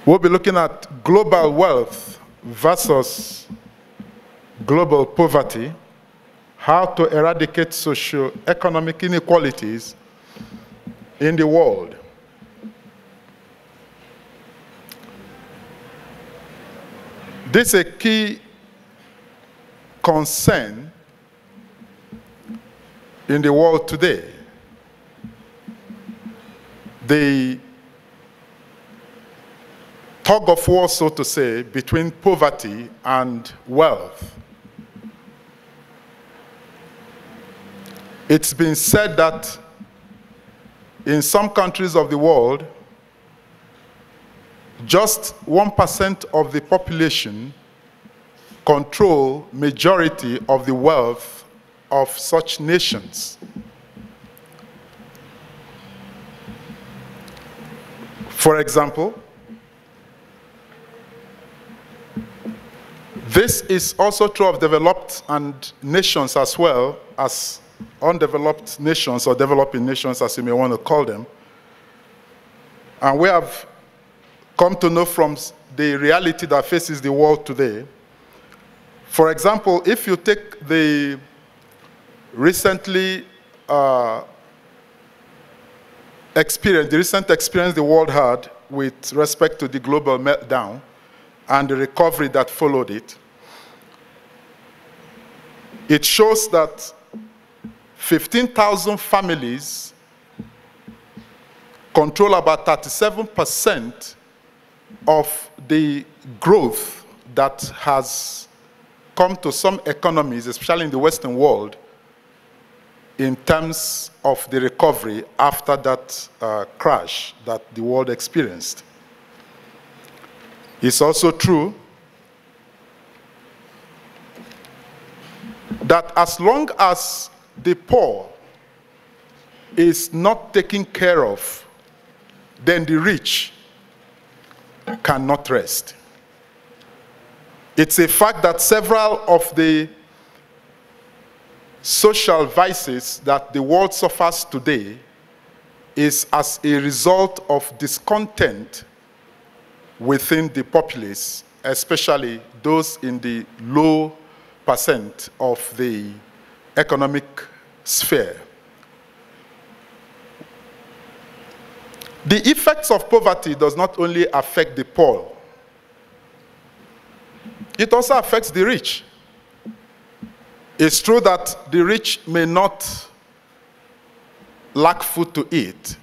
We'll be looking at global wealth versus global poverty, how to eradicate socio-economic inequalities in the world. This is a key concern in the world today. The tug of war, so to say, between poverty and wealth. It's been said that in some countries of the world, just 1% of the population control majority of the wealth of such nations. For example, this is also true of developed and nations as well as undeveloped nations, or developing nations as you may want to call them. And we have come to know from the reality that faces the world today. For example, if you take the recently recent experience the world had with respect to the global meltdown and the recovery that followed it, it shows that 15,000 families control about 37% of the growth that has come to some economies, especially in the Western world, in terms of the recovery after that crash that the world experienced. It's also true that as long as the poor is not taken care of, then the rich cannot rest. It's a fact that several of the social vices that the world suffers today is as a result of discontent within the populace, especially those in the low percent of the economic sphere. The effects of poverty does not only affect the poor, it also affects the rich. It's true that the rich may not lack food to eat.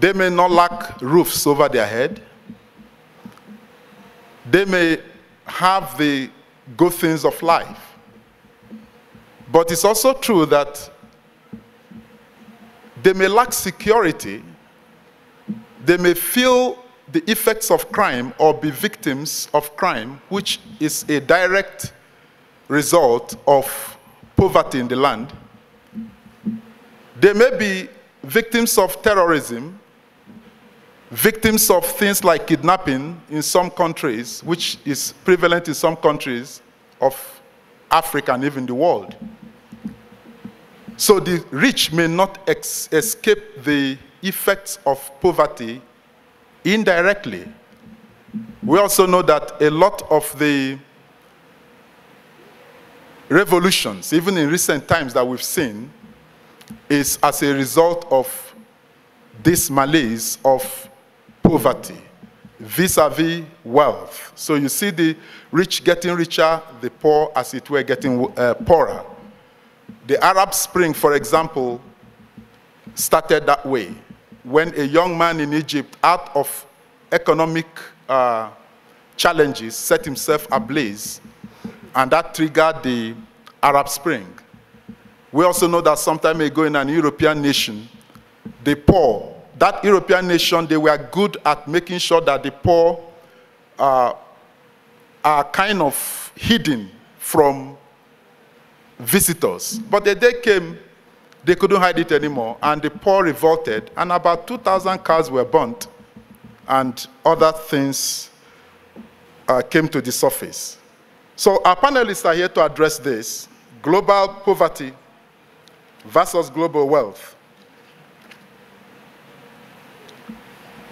They may not lack roofs over their head. They may have the good things of life. But it's also true that they may lack security. They may feel the effects of crime or be victims of crime, which is a direct result of poverty in the land. They may be victims of terrorism, victims of things like kidnapping in some countries, which is prevalent in some countries of Africa and even the world. So the rich may not escape the effects of poverty indirectly. We also know that a lot of the revolutions, even in recent times that we've seen, is as a result of this malaise of poverty vis-a-vis wealth. So you see the rich getting richer, the poor, as it were, getting poorer. The Arab Spring, for example, started that way, when a young man in Egypt, out of economic challenges, set himself ablaze, and that triggered the Arab Spring. We also know that some time ago in an European nation, the poor, that European nation, they were good at making sure that the poor are kind of hidden from visitors. But the day came, they couldn't hide it anymore, and the poor revolted, and about 2,000 cars were burnt, and other things came to the surface. So our panelists are here to address this: global poverty versus global wealth.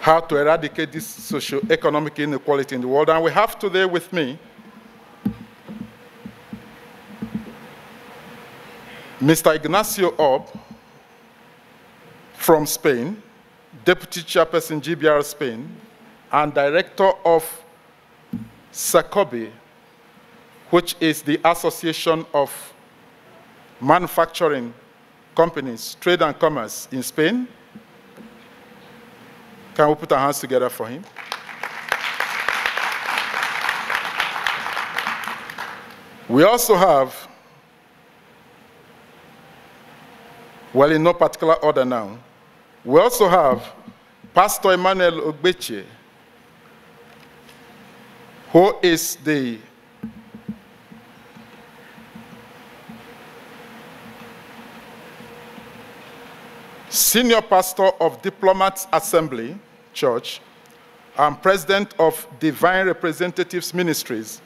how to eradicate this socio-economic inequality in the world. And we have today with me Mr. Ignacio Orb from Spain, Deputy Chairperson GBR Spain, and Director of SACOBE, which is the Association of Manufacturing Companies, Trade and Commerce in Spain. Can we put our hands together for him? We also have, well, in no particular order now, we also have Pastor Emmanuel Ogbeche, who is the Senior Pastor of Diplomats Assembly Church and President of Divine Representatives Ministries.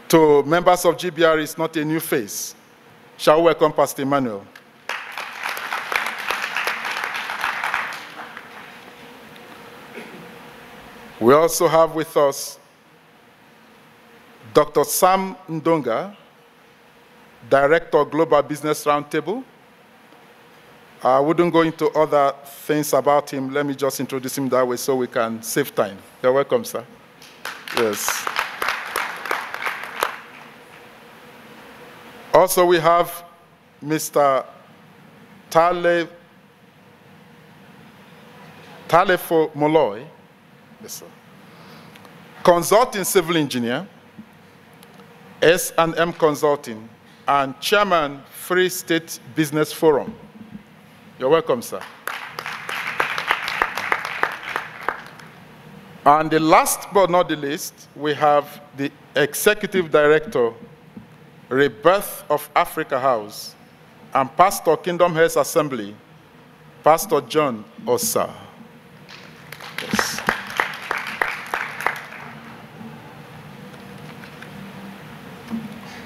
To members of GBR is not a new face. Shall we welcome Pastor Emmanuel? We also have with us Dr. Sam Ndoga, Director of Global Business Roundtable. I wouldn't go into other things about him. Let me just introduce him that way so we can save time. You're welcome, sir. Yes. Also, we have Mr. Talefo Molloy, yes, sir. Consulting civil engineer, S&M Consulting, and Chairman, Free State Business Forum. You're welcome, sir. And the last but not the least, we have the Executive Director, Rebirth of Africa House, and Pastor Kingdom Health Assembly, Pastor John Osa. Yes.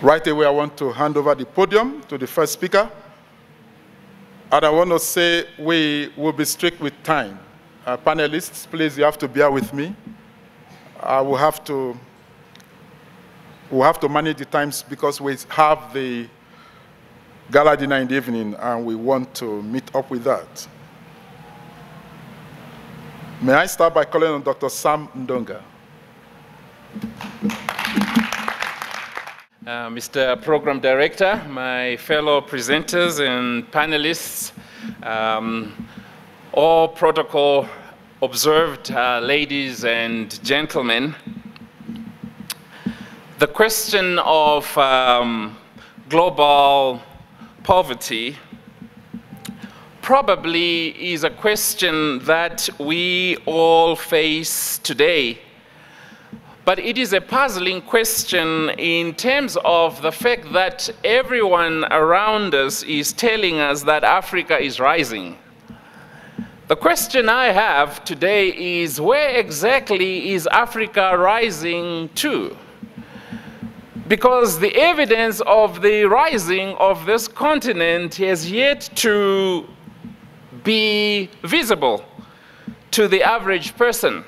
Right away, I want to hand over the podium to the first speaker. And I want to say we will be strict with time. Panelists, please, you have to bear with me. We'll have to manage the times because we have the gala dinner in the evening and we want to meet up with that. May I start by calling on Dr. Sam Ndoga. Mr. Program Director, my fellow presenters and panelists, all protocol observed, ladies and gentlemen, the question of global poverty probably is a question that we all face today. But it is a puzzling question in terms of the fact that everyone around us is telling us that Africa is rising. The question I have today is, where exactly is Africa rising to? Because the evidence of the rising of this continent has yet to be visible to the average person.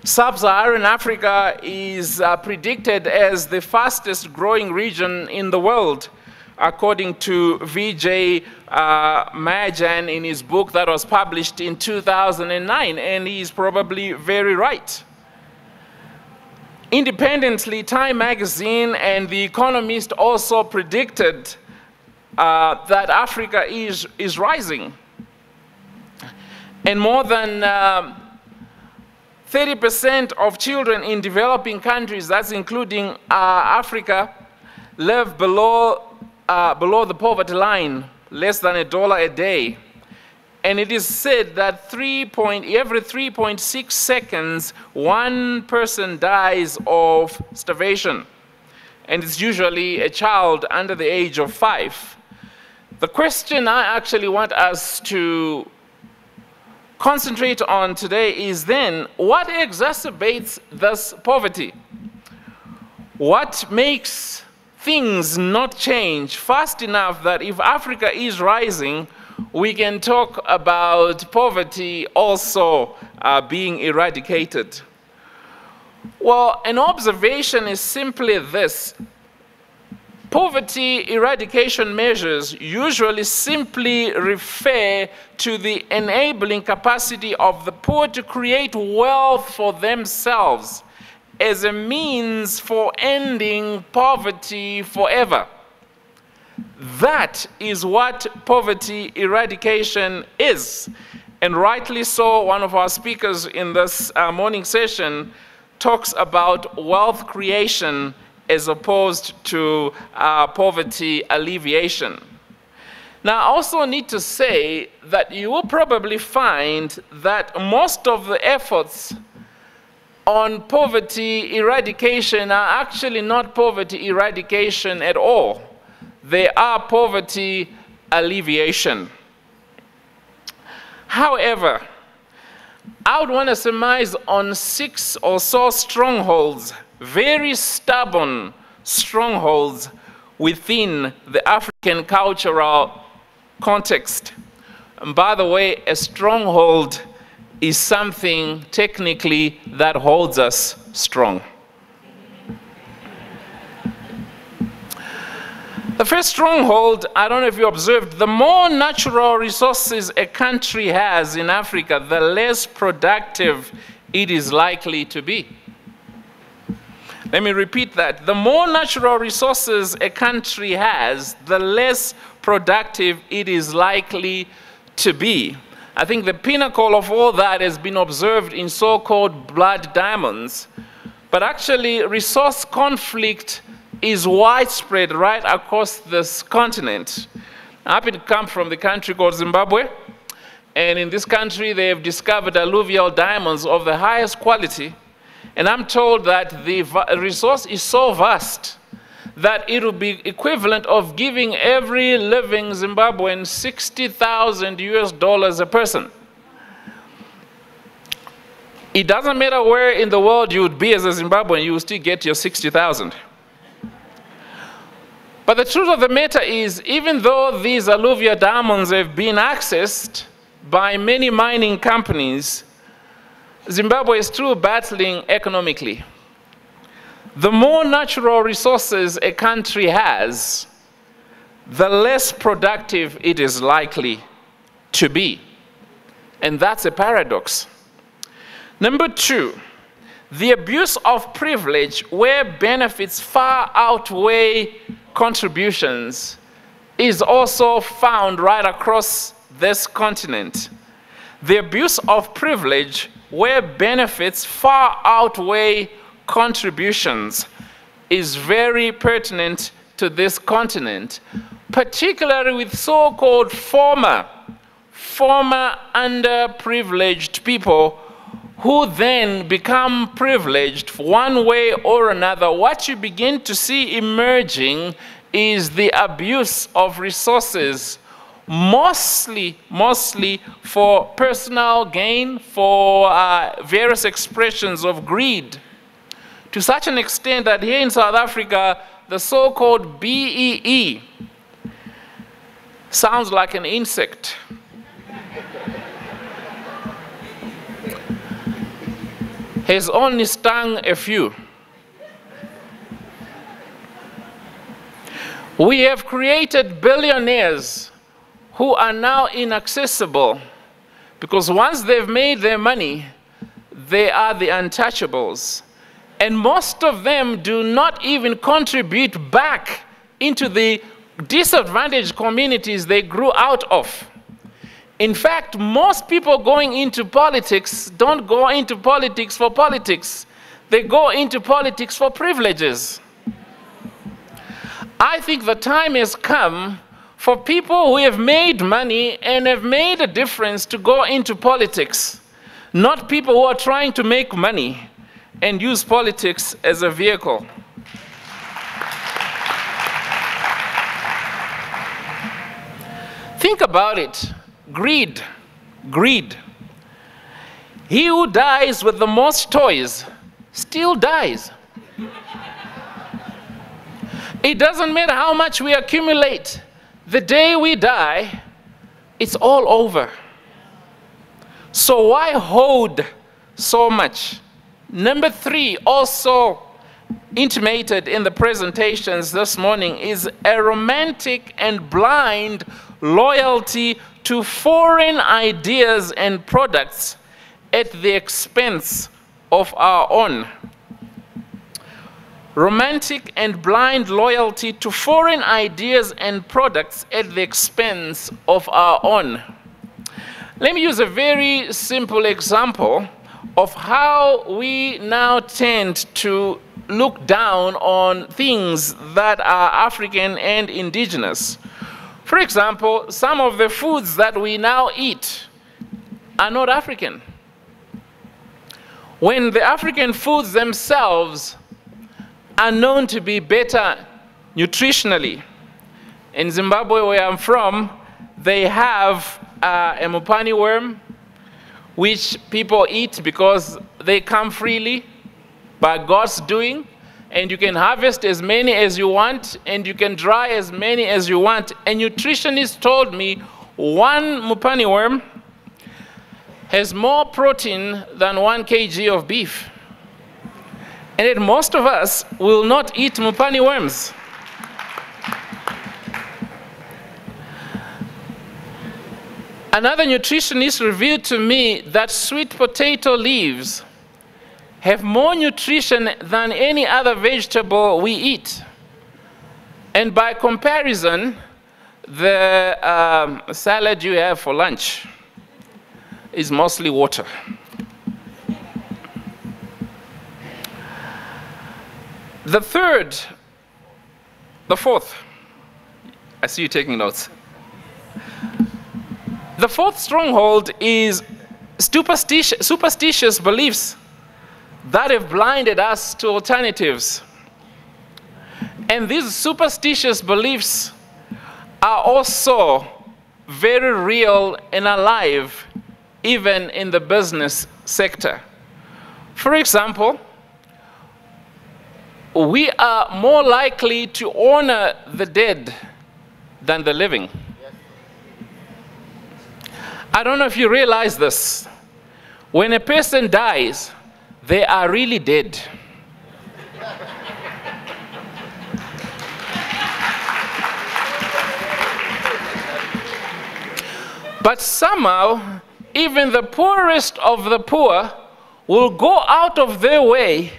Sub-Saharan Africa is predicted as the fastest growing region in the world, according to Vijay Majan in his book that was published in 2009, and he's probably very right. Independently, Time magazine and The Economist also predicted that Africa is rising. And more than 30% of children in developing countries, that's including Africa, live below the poverty line, less than $1 a day. And it is said that every 3.6 seconds, one person dies of starvation. And it's usually a child under the age of 5. The question I actually want us to concentrate on today is then, what exacerbates this poverty? What makes things not change fast enough that if Africa is rising, we can talk about poverty also being eradicated? Well, an observation is simply this. Poverty eradication measures usually simply refer to the enabling capacity of the poor to create wealth for themselves as a means for ending poverty forever. That is what poverty eradication is. And rightly so, one of our speakers in this morning session talks about wealth creation as opposed to poverty alleviation. Now, I also need to say that you will probably find that most of the efforts on poverty eradication are actually not poverty eradication at all. They are poverty alleviation. However, I would want to surmise on 6 or so strongholds, very stubborn strongholds within the African cultural context. And by the way, a stronghold is something technically that holds us strong. The first stronghold, I don't know if you observed, the more natural resources a country has in Africa, the less productive it is likely to be. Let me repeat that. The more natural resources a country has, the less productive it is likely to be. I think the pinnacle of all that has been observed in so-called blood diamonds. But actually, resource conflict is widespread right across this continent. I happen to come from the country called Zimbabwe. And in this country, they have discovered alluvial diamonds of the highest quality. And I'm told that the resource is so vast that it will be equivalent of giving every living Zimbabwean $60,000 a person. It doesn't matter where in the world you would be as a Zimbabwean, you will still get your 60,000. But the truth of the matter is, even though these alluvial diamonds have been accessed by many mining companies, Zimbabwe is still battling economically. The more natural resources a country has, the less productive it is likely to be. And that's a paradox. Number 2, the abuse of privilege where benefits far outweigh contributions is also found right across this continent. The abuse of privilege where benefits far outweigh contributions is very pertinent to this continent, particularly with so-called former underprivileged people who then become privileged one way or another. What you begin to see emerging is the abuse of resources, mostly for personal gain, for various expressions of greed, to such an extent that here in South Africa, the so-called BEE sounds like an insect. Has only stung a few. We have created billionaires who are now inaccessible because once they've made their money, they are the untouchables. And most of them do not even contribute back into the disadvantaged communities they grew out of. In fact, most people going into politics don't go into politics for politics. They go into politics for privileges. I think the time has come for people who have made money and have made a difference to go into politics, not people who are trying to make money and use politics as a vehicle. Think about it. Greed. He who dies with the most toys still dies. It doesn't matter how much we accumulate. The day we die, it's all over. So why hold so much? Number 3, also intimated in the presentations this morning, is a romantic and blind loyalty to foreign ideas and products at the expense of our own. Romantic and blind loyalty to foreign ideas and products at the expense of our own. Let me use a very simple example of how we now tend to look down on things that are African and indigenous. For example, some of the foods that we now eat are not African, when the African foods themselves are known to be better nutritionally. In Zimbabwe, where I'm from, they have a mupani worm, which people eat because they come freely by God's doing, and you can harvest as many as you want, and you can dry as many as you want. A nutritionist told me 1 mupani worm has more protein than 1 kg of beef. And yet most of us will not eat mupani worms. Another nutritionist revealed to me that sweet potato leaves have more nutrition than any other vegetable we eat. And by comparison, the salad you have for lunch is mostly water. The fourth, I see you taking notes. The fourth stronghold is superstitious beliefs that have blinded us to alternatives. And these superstitious beliefs are also very real and alive, even in the business sector. For example, we are more likely to honor the dead than the living. I don't know if you realize this. When a person dies, they are really dead. But somehow, even the poorest of the poor will go out of their way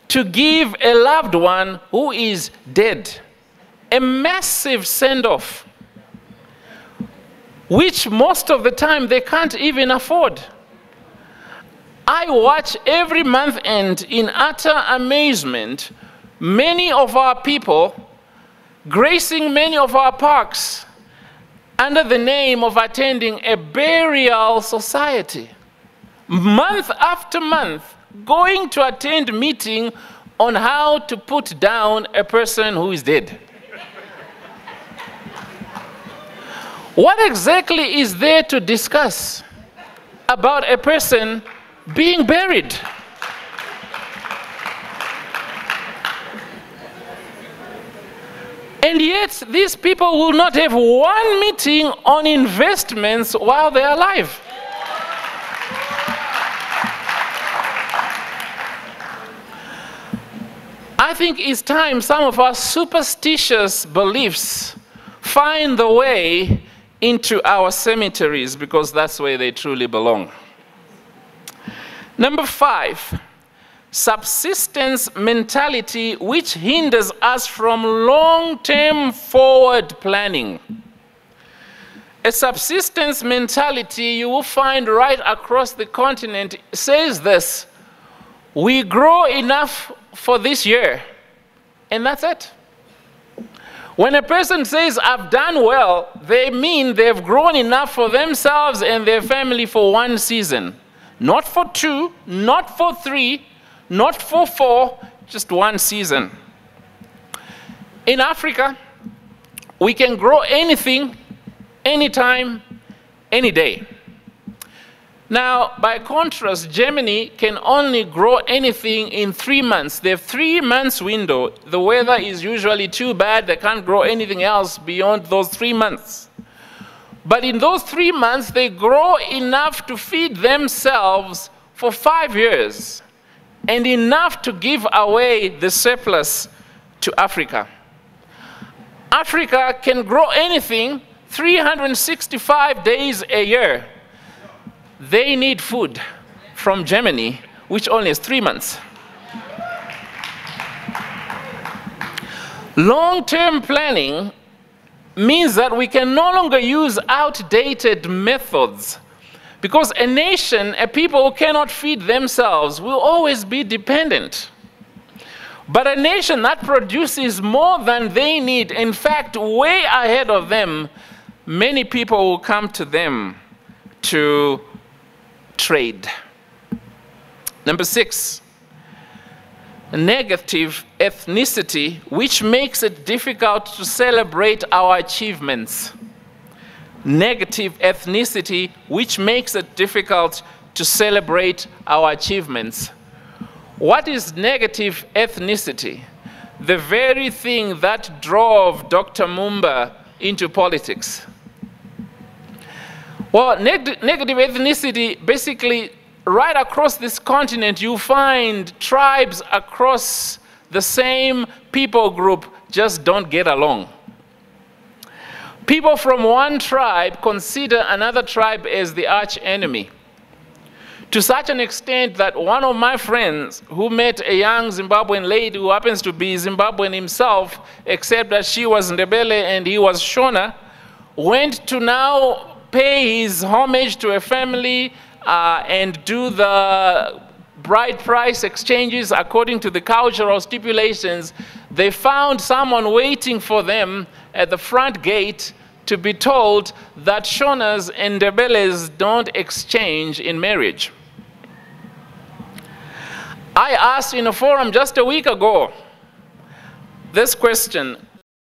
to give a loved one who is dead a massive send-off, which most of the time they can't even afford. I watch every month end in utter amazement many of our people gracing many of our parks under the name of attending a burial society. Month after month, going to attend meeting on how to put down a person who is dead. What exactly is there to discuss about a person being buried? And yet, these people will not have one meeting on investments while they're alive. I think it's time some of our superstitious beliefs find the way into our cemeteries, because that's where they truly belong. Number 5, subsistence mentality, which hinders us from long-term forward planning. A subsistence mentality you will find right across the continent says this: we grow enough for this year, and that's it. When a person says, I've done well, they mean they've grown enough for themselves and their family for one season. Not for 2, not for 3, not for 4, just one season. In Africa, we can grow anything, anytime, any day. Now, by contrast, Germany can only grow anything in 3 months. They have 3 months window. The weather is usually too bad. They can't grow anything else beyond those 3 months. But in those 3 months, they grow enough to feed themselves for 5 years, and enough to give away the surplus to Africa. Africa can grow anything 365 days a year. They need food from Germany, which only has 3 months. Long-term planning means that we can no longer use outdated methods, because a nation, a people who cannot feed themselves, will always be dependent. But a nation that produces more than they need, in fact, way ahead of them, many people will come to them to trade. Number 6, negative ethnicity, which makes it difficult to celebrate our achievements. Negative ethnicity, which makes it difficult to celebrate our achievements. What is negative ethnicity? The very thing that drove Dr. Mumba into politics. Well, negative ethnicity, basically, right across this continent, you find tribes across the same people group just don't get along. People from one tribe consider another tribe as the arch enemy, to such an extent that one of my friends who met a young Zimbabwean lady who happens to be Zimbabwean himself, except that she was Ndebele and he was Shona, went to now pay his homage to a family and do the bride price exchanges according to the cultural stipulations. They found someone waiting for them at the front gate to be told that Shonas and Ndebeles don't exchange in marriage. I asked in a forum just a week ago this question: